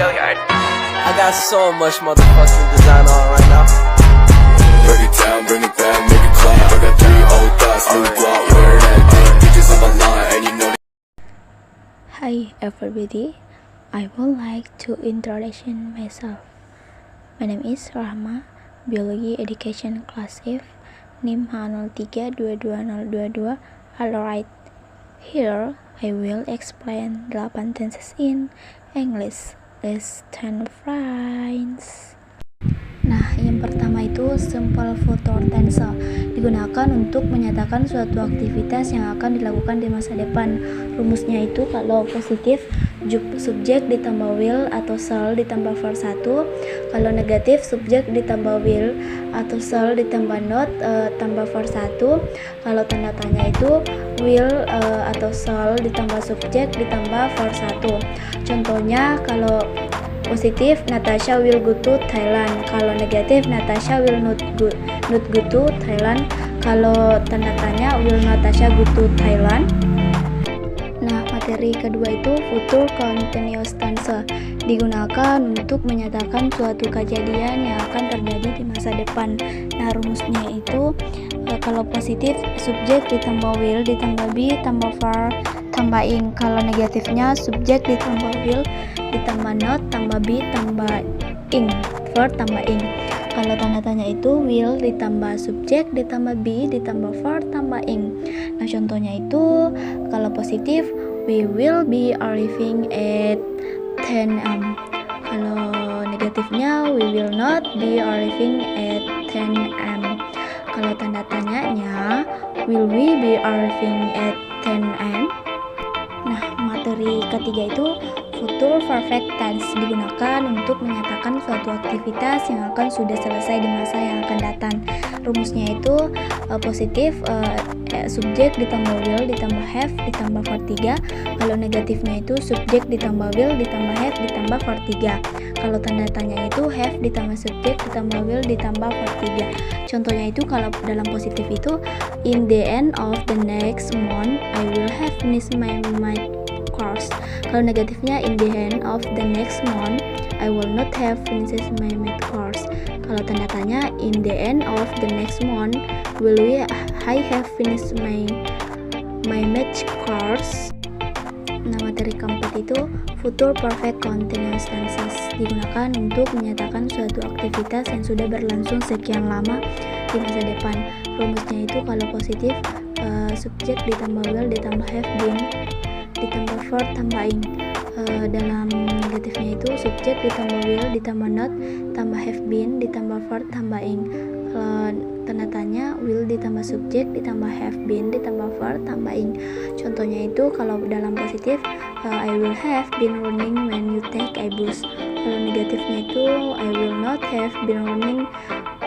I got so much motherfucking design on right now. Break it down, bring it back, make it clap. I got 3 old thoughts, new block, where that thing. Bitches on my line, and you know. Hi everybody, I would like to introduce myself. My name is Rahma, Biology Education Class F, NIM H03222022. Alright, here I will explain 8 tenses in English. Let's turn friends. Nah, yang pertama itu simple future tense, digunakan untuk menyatakan suatu aktivitas yang akan dilakukan di masa depan. Rumusnya itu kalau positif subjek ditambah will atau shall ditambah verb 1, kalau negatif subjek ditambah will atau shall ditambah not tambah verb 1, kalau tanda tanya itu will atau shall ditambah subjek ditambah verb 1. Contohnya kalau positif Natasha will go to Thailand, kalau negatif Natasha will not go to Thailand, kalau tanda tanya will Natasha go to Thailand. Nah, materi kedua itu future continuous tense, digunakan untuk menyatakan suatu kejadian yang akan terjadi di masa depan. Nah, rumusnya itu kalau positif subjek ditambah will ditambah be tambah verb tambah ing, kalau negatifnya subjek ditambah will ditambah not tambah be tambah ing, verb tambah ing. Kalau tanda tanya itu will ditambah subjek ditambah be ditambah verb tambah ing. Nah, contohnya itu kalau positif we will be arriving at 10 am. Kalau negatifnya we will not be arriving at 10 am. Kalau tanda tanyanya will we be arriving at 10 am. Nah, materi ketiga itu future perfect tense, digunakan untuk menyatakan suatu aktivitas yang akan sudah selesai di masa yang akan datang. Rumusnya itu positif subjek ditambah will ditambah have ditambah verb 3, kalau negatifnya itu subjek ditambah will ditambah have ditambah verb 3, kalau tanda tanya itu have ditambah subjek ditambah will ditambah verb 3. Contohnya itu kalau dalam positif itu in the end of the next month I will have finished my course. Kalau negatifnya in the end of the next month I will not have finished my math course. Kalau tanda tanya in the end of the next month will I have finished my math course. Nah, materi keempat itu future perfect continuous tenses, digunakan untuk menyatakan suatu aktivitas yang sudah berlangsung sekian lama di masa depan. Rumusnya itu kalau positif subjek ditambah will ditambah have been ditambah verb tambah ing. Dalam negatifnya itu subjek ditambah will ditambah not tambah have been ditambah verb tambah ing. Tanda tanya will ditambah subjek ditambah have been ditambah verb tambah ing. Contohnya itu kalau dalam positif I will have been running when you take a bus. Kalau negatifnya itu I will not have been running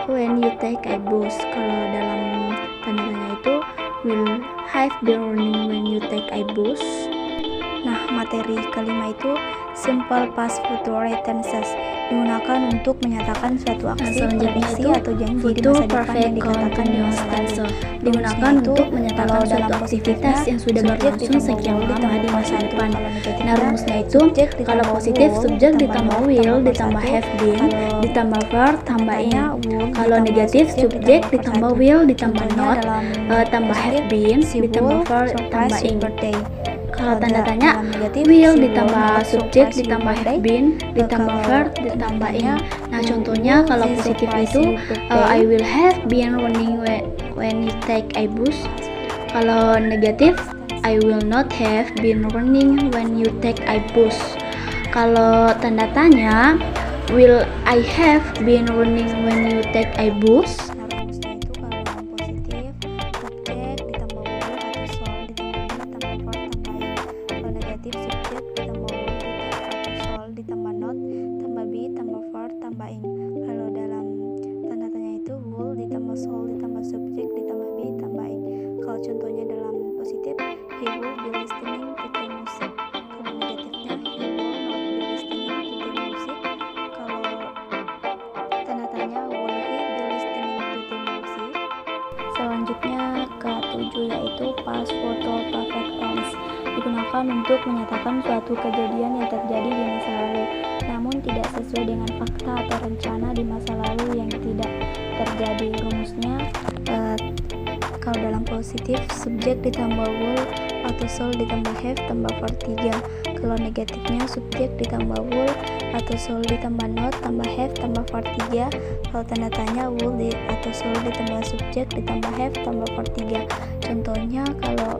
when you take a bus. Kalau dalam tanda tanya itu will have been running when you take a bus. Nah, materi kelima itu simple past future tenses, digunakan untuk menyatakan suatu aksi, prediksi atau janji di masa depan yang dikatakan di masa lalu. Digunakan untuk menyatakan suatu aktivitas yang sudah berlangsung sekian lama di masa depan. Nah, rumusnya itu kalau positif subjek ditambah will ditambah have been ditambah verb tambah ing. Kalau negatif subjek ditambah will ditambah not tambah have been ditambah verb tambah ing. Kalau tanda tanya will ditambah subjek ditambah have been ditambah verb ditambah ing. Nah, contohnya kalau positif itu I will have been running when you take a bus. Kalau negatif I will not have been running when you take a bus. Kalau tanda tanya will I have been running when you take a bus. Contohnya dalam positif he will be listening to the music. Kalau negatifnya he will not be listening to the music. Kalau tanda tanya will he be listening to the music. Selanjutnya ke-7 yaitu past future perfect tense, digunakan digunakan untuk menyatakan suatu kejadian yang terjadi di masa lalu, namun tidak sesuai dengan fakta atau rencana di masa lalu yang tidak terjadi. Rumusnya, kalau dalam positif, subjek ditambah will atau soul ditambah have tambah verb 3. Kalau negatifnya, subjek ditambah will atau soul ditambah not tambah have tambah verb 3. Kalau tanda tanya, will atau soul ditambah subjek ditambah have tambah verb 3. Contohnya kalau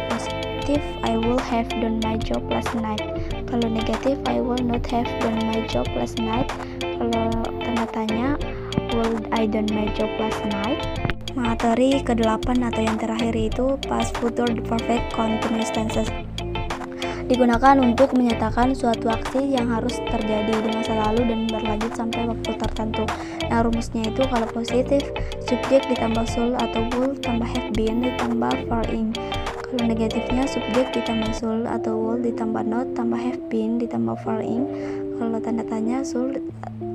positif, I will have done my job last night. Kalau negatif, I will not have done my job last night. Kalau tanda tanya, will I done my job last night. Materi ke-8 atau yang terakhir itu past future perfect continuous tenses. Digunakan untuk menyatakan suatu aksi yang harus terjadi di masa lalu dan berlanjut sampai waktu tertentu. Nah, rumusnya itu kalau positif, subjek ditambah soul atau will tambah have been ditambah were in. Kalau negatifnya, subjek ditambah soul atau will ditambah not tambah have been ditambah were in. Kalau tanda tanya, soul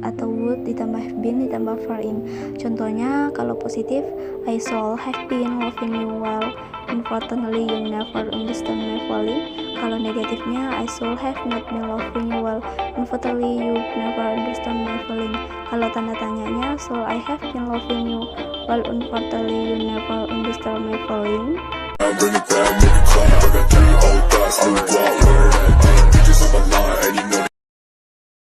atau would ditambah have been ditambah were in. Contohnya kalau positif, I should have been loving you well. Unfortunately, you never understand my feeling. Kalau negatifnya, I should have not been loving you well. Unfortunately, you never understand my feeling. Kalau tanda tanyanya, should I have been loving you well. Unfortunately, you never understand my feeling. Bring it back, make it clap. I got 3 old thoughts, new block.